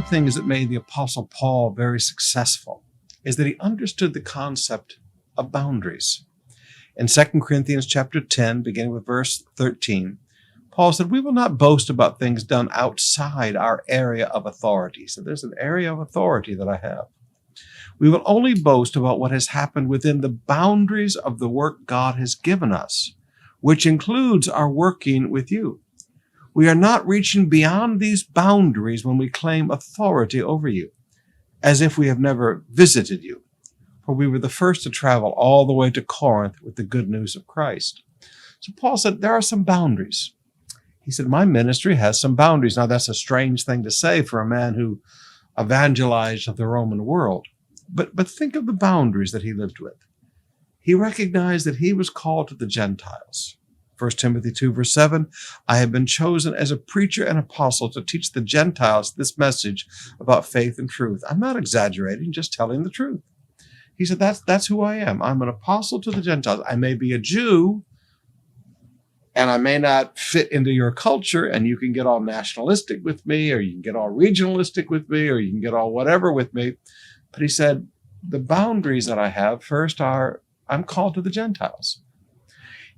the things that made the Apostle Paul very successful is that he understood the concept of boundaries. In 2 Corinthians chapter 10, beginning with verse 13, Paul said, "We will not boast about things done outside our area of authority." So there's an area of authority that I have. "We will only boast about what has happened within the boundaries of the work God has given us, which includes our working with you. We are not reaching beyond these boundaries when we claim authority over you, as if we have never visited you. For we were the first to travel all the way to Corinth with the good news of Christ." So Paul said, there are some boundaries. He said, my ministry has some boundaries. Now, that's a strange thing to say for a man who evangelized the Roman world. But think of the boundaries that he lived with. He recognized that he was called to the Gentiles. 1 Timothy 2, verse 7, "I have been chosen as a preacher and apostle to teach the Gentiles this message about faith and truth." I'm not exaggerating, just telling the truth. He said, that's who I am. I'm an apostle to the Gentiles. I may be a Jew, and I may not fit into your culture, and you can get all nationalistic with me, or you can get all regionalistic with me, or you can get all whatever with me. But he said, the boundaries that I have first are, I'm called to the Gentiles.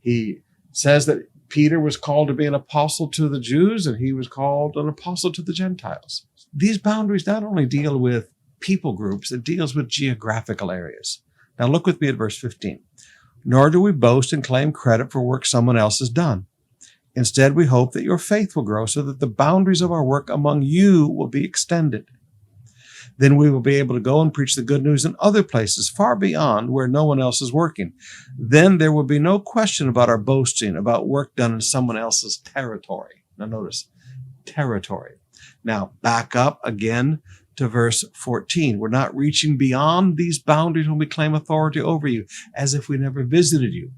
He says that Peter was called to be an apostle to the Jews, and he was called an apostle to the Gentiles. These boundaries not only deal with people groups, it deals with geographical areas. Now look with me at verse 15. "Nor do we boast and claim credit for work someone else has done. Instead, we hope that your faith will grow so that the boundaries of our work among you will be extended. Then we will be able to go and preach the good news in other places far beyond where no one else is working. Then there will be no question about our boasting about work done in someone else's territory." Now notice, territory. Now back up again to verse 14. "We're not reaching beyond these boundaries when we claim authority over you, as if we never visited you."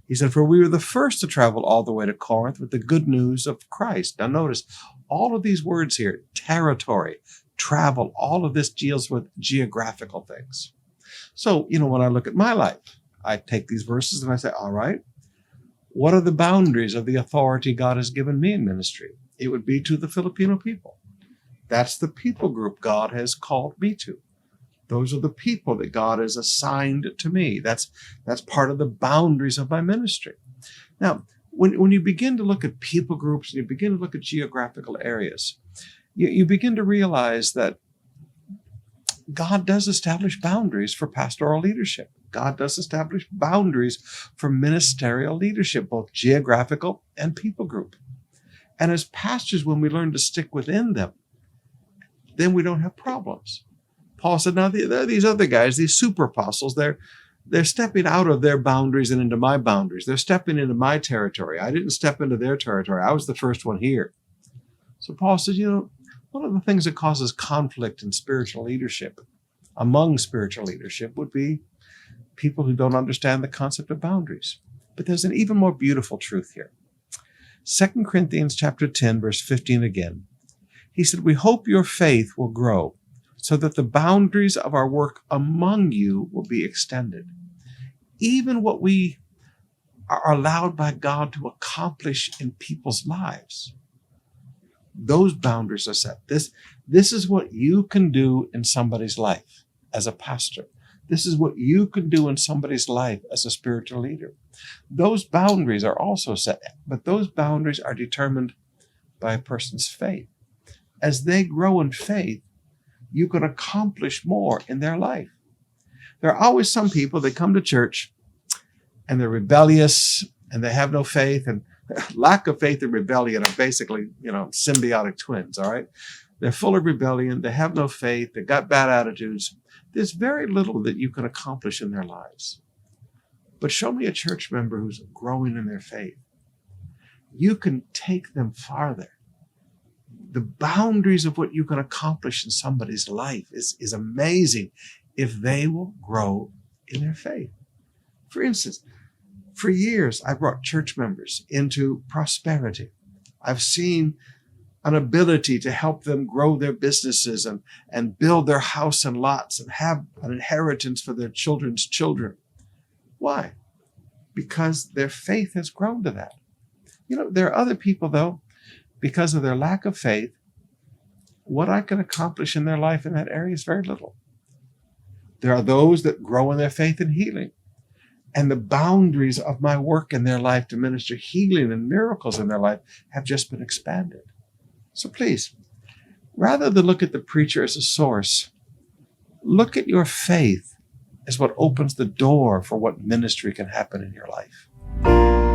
He said, "For we were the first to travel all the way to Corinth with the good news of Christ." Now notice, all of these words here, territory, travel, all of this deals with geographical things. So, when I look at my life, I take these verses and I say, all right, what are the boundaries of the authority God has given me in ministry? It would be to the Filipino people. That's the people group God has called me to. Those are the people that God has assigned to me. That's part of the boundaries of my ministry. Now, when you begin to look at people groups and you begin to look at geographical areas, you begin to realize that God does establish boundaries for pastoral leadership. God does establish boundaries for ministerial leadership, both geographical and people group. And as pastors, when we learn to stick within them, then we don't have problems. Paul said, now there are these other guys, these super apostles, they're stepping out of their boundaries and into my boundaries. They're stepping into my territory. I didn't step into their territory. I was the first one here. So Paul said, one of the things that causes conflict in spiritual leadership, among spiritual leadership, would be people who don't understand the concept of boundaries. But there's an even more beautiful truth here. 2 Corinthians chapter 10, verse 15 again. He said, "We hope your faith will grow so that the boundaries of our work among you will be extended." Even what we are allowed by God to accomplish in people's lives, those boundaries are set. This is what you can do in somebody's life as a pastor. This is what you can do in somebody's life as a spiritual leader. Those boundaries are also set, but those boundaries are determined by a person's faith. As they grow in faith, you can accomplish more in their life. There are always some people that come to church and they're rebellious and they have no faith, and lack of faith and rebellion are basically, symbiotic twins, all right? They're full of rebellion. They have no faith. They've got bad attitudes. There's very little that you can accomplish in their lives. But show me a church member who's growing in their faith. You can take them farther. The boundaries of what you can accomplish in somebody's life is amazing if they will grow in their faith. For instance, for years, I brought church members into prosperity. I've seen an ability to help them grow their businesses and build their house and lots and have an inheritance for their children's children. Why? Because their faith has grown to that. There are other people, though, because of their lack of faith, what I can accomplish in their life in that area is very little. There are those that grow in their faith and healing, and the boundaries of my work in their life to minister healing and miracles in their life have just been expanded. So please, rather than look at the preacher as a source, look at your faith as what opens the door for what ministry can happen in your life.